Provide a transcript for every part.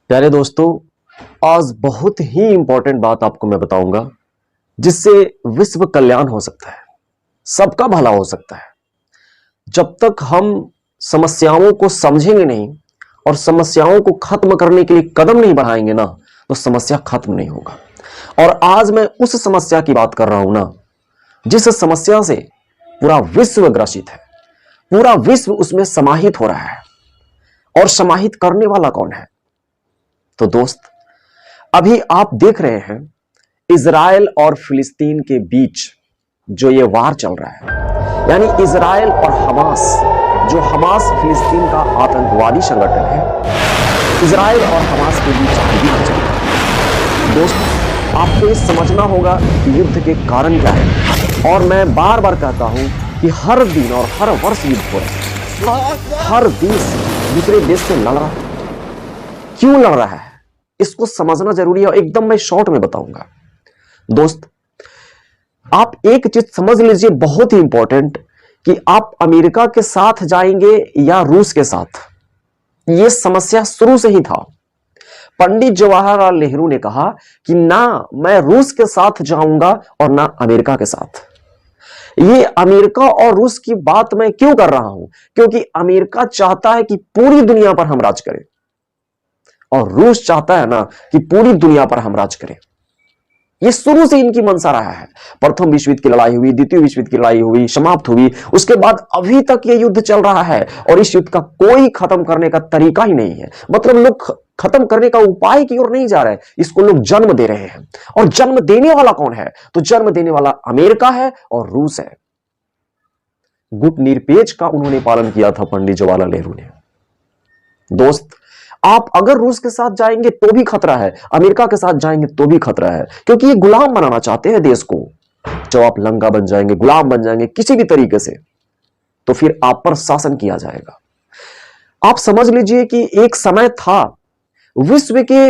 प्यारे दोस्तों, आज बहुत ही इंपॉर्टेंट बात आपको मैं बताऊंगा जिससे विश्व कल्याण हो सकता है, सबका भला हो सकता है। जब तक हम समस्याओं को समझेंगे नहीं और समस्याओं को खत्म करने के लिए कदम नहीं बढ़ाएंगे ना, तो समस्या खत्म नहीं होगा। और आज मैं उस समस्या की बात कर रहा हूं ना, जिस समस्या से पूरा विश्व ग्रसित है, पूरा विश्व उसमें समाहित हो रहा है। और समाहित करने वाला कौन है? तो दोस्त, अभी आप देख रहे हैं इजराइल और फिलिस्तीन के बीच जो ये वार चल रहा है, यानी इजराइल और हमास, जो हमास फिलिस्तीन का आतंकवादी संगठन है, इजराइल और हमास के बीच युद्ध चल रहा है। दोस्त, आपको ये समझना होगा कि युद्ध के कारण क्या है। और मैं बार बार कहता हूं कि हर दिन और हर वर्ष युद्ध हो रहा है, हर देश दूसरे देश से लड़ रहा है। क्यों लड़ रहा है इसको समझना जरूरी है और एकदम मैं शॉर्ट में बताऊंगा। दोस्त, आप एक चीज समझ लीजिए, बहुत ही इंपॉर्टेंट, कि आप अमेरिका के साथ जाएंगे या रूस के साथ। यह समस्या शुरू से ही था। पंडित जवाहरलाल नेहरू ने कहा कि ना मैं रूस के साथ जाऊंगा और ना अमेरिका के साथ। ये अमेरिका और रूस की बात मैं क्यों कर रहा हूं? क्योंकि अमेरिका चाहता है कि पूरी दुनिया पर हम राज करें और रूस चाहता है ना कि पूरी दुनिया पर हम राज करें। यह शुरू से इनकी मंशा रहा है। प्रथम विश्व युद्ध की लड़ाई हुई, द्वितीय विश्व युद्ध की लड़ाई हुई, समाप्त हुई, उसके बाद अभी तक यह युद्ध चल रहा है और इस युद्ध का कोई खत्म करने का तरीका ही नहीं है। मतलब लोग खत्म करने का उपाय की ओर नहीं जा रहे हैं, इसको लोग जन्म दे रहे हैं। और जन्म देने वाला कौन है? तो जन्म देने वाला अमेरिका है और रूस है। गुट निरपेक्ष का उन्होंने पालन किया था पंडित जवाहरलाल नेहरू ने। दोस्त, आप अगर रूस के साथ जाएंगे तो भी खतरा है, अमेरिका के साथ जाएंगे तो भी खतरा है, क्योंकि ये गुलाम बनाना चाहते हैं देश को। जब आप लंका बन जाएंगे, गुलाम बन जाएंगे किसी भी तरीके से, तो फिर आप पर शासन किया जाएगा। आप समझ लीजिए कि एक समय था विश्व के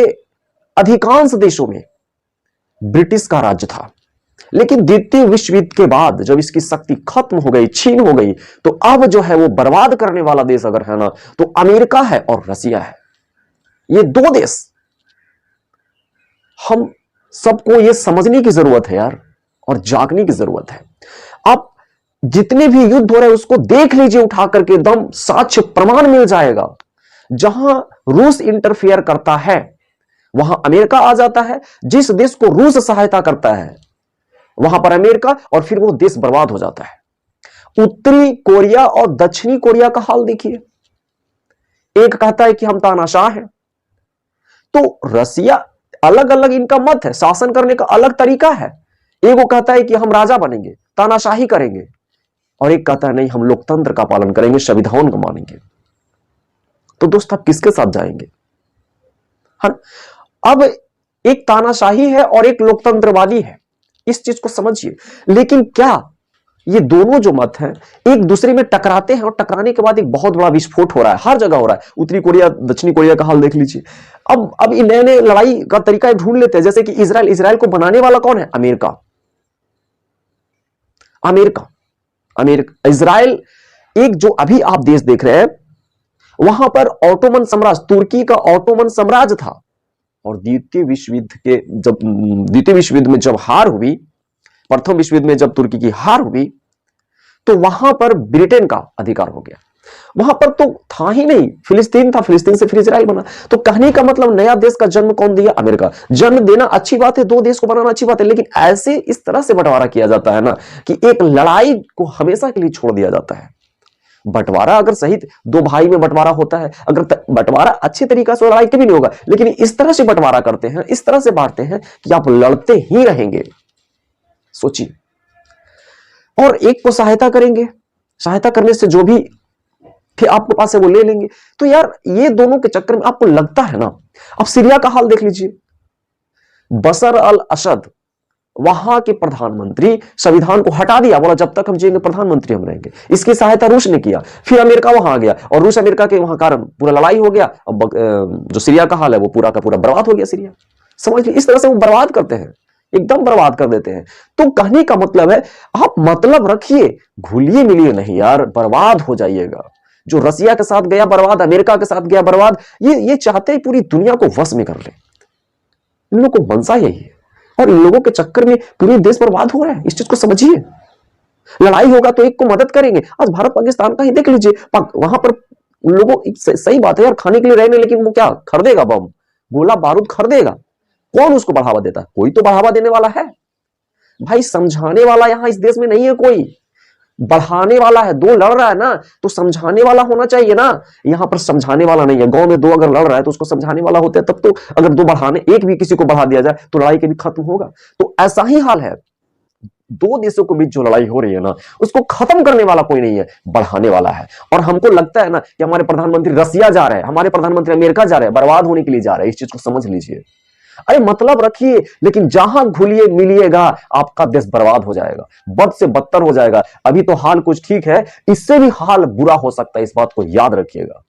अधिकांश देशों में ब्रिटिश का राज्य था, लेकिन द्वितीय विश्व युद्ध के बाद जब इसकी शक्ति खत्म हो गई, छीन हो गई, तो अब जो है वो बर्बाद करने वाला देश अगर है ना, तो अमेरिका है और रसिया है। ये दो देश। हम सबको ये समझने की जरूरत है यार, और जागने की जरूरत है। आप जितने भी युद्ध हो रहे हैं उसको देख लीजिए उठा करके, एकदम साक्ष्य प्रमाण मिल जाएगा। जहां रूस इंटरफेयर करता है वहां अमेरिका आ जाता है, जिस देश को रूस सहायता करता है वहां पर अमेरिका, और फिर वो देश बर्बाद हो जाता है। उत्तरी कोरिया और दक्षिणी कोरिया का हाल देखिए। एक कहता है कि हम तानाशाह हैं, तो रसिया, अलग अलग इनका मत है, शासन करने का अलग तरीका है। एक वो कहता है कि हम राजा बनेंगे, तानाशाही करेंगे, और एक कहता है नहीं, हम लोकतंत्र का पालन करेंगे, संविधान को मानेंगे। तो दोस्त, आप किसके साथ जाएंगे? हाँ, अब एक तानाशाही है और एक लोकतंत्रवादी है, इस चीज को समझिए। लेकिन क्या ये दोनों जो मत हैं एक दूसरे में टकराते हैं, और टकराने के बाद एक बहुत बड़ा विस्फोट हो रहा है, हर जगह हो रहा है। उत्तरी कोरिया, दक्षिणी कोरिया का हाल देख लीजिए। अब इन नए नए लड़ाई का तरीका ढूंढ लेते हैं, जैसे कि इजराइल को बनाने वाला कौन है? अमेरिका। अमेरिका अमेरिका इजराइल, एक जो अभी आप देश देख रहे हैं, वहां पर ऑटोमन साम्राज्य, तुर्की का ऑटोमन साम्राज्य था। और द्वितीय विश्व युद्ध में जब हार हुई, प्रथम विश्व युद्ध में जब तुर्की की हार हुई, तो वहां पर ब्रिटेन का अधिकार हो गया। वहां पर तो था ही नहीं, फिलिस्तीन था, फिलिस्तीन से फिर इजराइल बना। तो कहने का मतलब नया देश का जन्म कौन दिया? अमेरिका। जन्म देना अच्छी बात है, दो देश को बनाना अच्छी बात है, लेकिन ऐसे इस तरह से बंटवारा किया जाता है ना कि एक लड़ाई को हमेशा के लिए छोड़ दिया जाता है। बंटवारा अगर सही, दो भाई में बंटवारा होता है, अगर बंटवारा अच्छे तरीके से, लड़ाई कभी नहीं होगा। लेकिन इस तरह से बंटवारा करते हैं, इस तरह से बांटते हैं कि आप लड़ते ही रहेंगे। सोचिए। और एक को सहायता करेंगे, सहायता करने से जो भी फिर आपके पास है वो ले लेंगे। तो यार ये दोनों के चक्कर में आपको लगता है ना। अब सीरिया का हाल देख लीजिए। बशर अल असद, वहां के प्रधानमंत्री, संविधान को हटा दिया, बोला जब तक हम जिएंगे प्रधानमंत्री हम रहेंगे। इसकी सहायता रूस ने किया, फिर अमेरिका वहां आ गया, और रूस अमेरिका के वहां कारण पूरा लड़ाई हो गया। अब जो सीरिया का हाल है वो पूरा का पूरा बर्बाद हो गया सीरिया। समझ लीजिए, इस तरह से वो बर्बाद करते हैं, एकदम बर्बाद कर देते हैं। तो कहने का मतलब है, आप मतलब रखिए, घुलिए मिलिए नहीं यार, बर्बाद हो जाइएगा। जो रसिया के साथ गया बर्बाद, अमेरिका के साथ गया बर्बाद, ये चाहते हैं पूरी दुनिया को वश में कर ले। इन लोगों को मनसा यही है, और इन लोगों के चक्कर में पूरे देश बर्बाद हो रहा है। इस चीज को समझिए। लड़ाई होगा तो एक को मदद करेंगे। आज भारत पाकिस्तान का ही देख लीजिए, वहां पर उन लोगों, सही बात है यार, खाने के लिए रहने, लेकिन वो क्या खरीदेगा? बम गोला बारूद खरीदेगा? कौन उसको बढ़ावा देता है? कोई तो बढ़ावा देने वाला है भाई। समझाने वाला यहां इस देश में नहीं है, कोई बढ़ाने वाला है। दो लड़ रहा है ना, तो समझाने वाला होना चाहिए ना। यहां पर समझाने वाला नहीं है। गांव में दो अगर लड़ रहा है तो उसको समझाने वाला होता है, तब तो अगर दो बढ़ाने, एक भी किसी को बढ़ा दिया जाए तो लड़ाई कभी खत्म होगा। तो ऐसा ही हाल है, दो देशों के बीच जो लड़ाई हो रही है ना, उसको खत्म करने वाला कोई नहीं है, बढ़ाने वाला है। और हमको लगता है ना कि हमारे प्रधानमंत्री रसिया जा रहे हैं, हमारे प्रधानमंत्री अमेरिका जा रहे हैं, बर्बाद होने के लिए जा रहे हैं। इस चीज को समझ लीजिए। अरे मतलब रखिए, लेकिन जहां घुलिए मिलिएगा आपका देश बर्बाद हो जाएगा, बद से बदतर हो जाएगा। अभी तो हाल कुछ ठीक है, इससे भी हाल बुरा हो सकता है। इस बात को याद रखिएगा।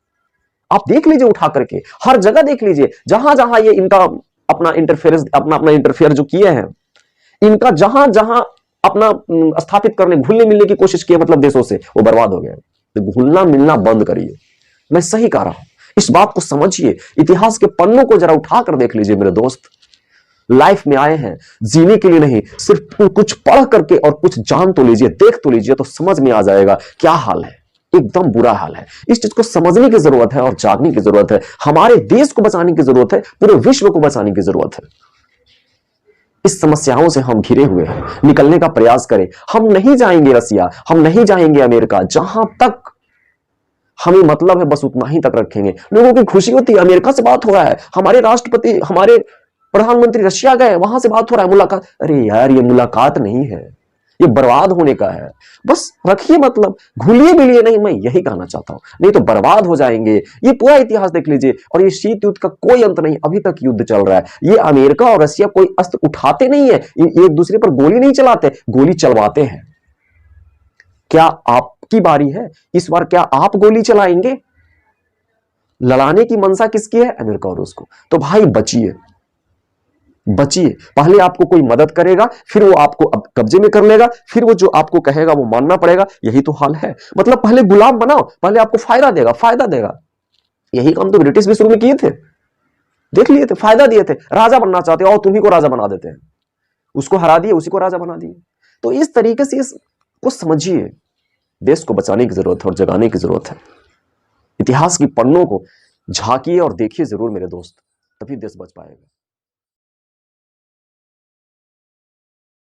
आप देख लीजिए, उठा करके हर जगह देख लीजिए, जहां जहां ये इनका अपना इंटरफेरेंस, अपना इंटरफेयर जो किए हैं, इनका जहां जहां अपना स्थापित करने, घुलने मिलने की कोशिश की, मतलब देशों से, वो बर्बाद हो गया। तो घुलना मिलना बंद करिए। मैं सही कह रहा हूं, इस बात को समझिए। इतिहास के पन्नों को जरा उठाकर देख लीजिए मेरे दोस्त। लाइफ में आए हैं जीने के लिए नहीं, सिर्फ कुछ पढ़ करके और कुछ जान तो लीजिए, देख तो लीजिए, तो समझ में आ जाएगा क्या हाल है। एकदम बुरा हाल है। इस चीज को समझने की जरूरत है और जागने की जरूरत है। हमारे देश को बचाने की जरूरत है, पूरे विश्व को बचाने की जरूरत है। इस समस्याओं से हम घिरे हुए हैं, निकलने का प्रयास करें। हम नहीं जाएंगे रसिया, हम नहीं जाएंगे अमेरिका। जहां तक हमें मतलब है बस उतना ही तक रखेंगे। लोगों की खुशी होती है, अमेरिका से बात हो रहा है, हमारे राष्ट्रपति, हमारे प्रधानमंत्री रशिया गए, वहां से बात हो रहा है, मुलाकात। अरे यार, ये मुलाकात नहीं है, ये बर्बाद होने का है। बस रखिए, मतलब घुलिए मिलिए नहीं, मैं यही कहना चाहता हूं। नहीं तो बर्बाद हो जाएंगे। ये पूरा इतिहास देख लीजिए, और ये शीत युद्ध का कोई अंत नहीं, अभी तक युद्ध चल रहा है। ये अमेरिका और रशिया कोई अस्त्र उठाते नहीं है, एक दूसरे पर गोली नहीं चलाते, गोली चलवाते हैं। क्या आपकी बारी है इस बार? क्या आप गोली चलाएंगे? लड़ाने की मंशा किसकी है? अमेरिका और रूस को। तो भाई बचिए, बचिए। पहले आपको कोई मदद करेगा, फिर वो आपको अब कब्जे में कर लेगा, फिर वो जो आपको कहेगा वो मानना पड़ेगा। यही तो हाल है। मतलब पहले गुलाम बनाओ, पहले आपको फायदा देगा, फायदा देगा। यही काम तो ब्रिटिश भी शुरू में किए थे, देख लिए थे, फायदा दिए थे। राजा बनना चाहते हो और तुम्ही को राजा बना देते हैं, उसको हरा दिए, उसी को राजा बना दिए। तो इस तरीके से इसको समझिए। देश को बचाने की जरूरत है और जगाने की जरूरत है। इतिहास की पन्नों को झांकिए और देखिए जरूर मेरे दोस्त, तभी देश बच पाएगा।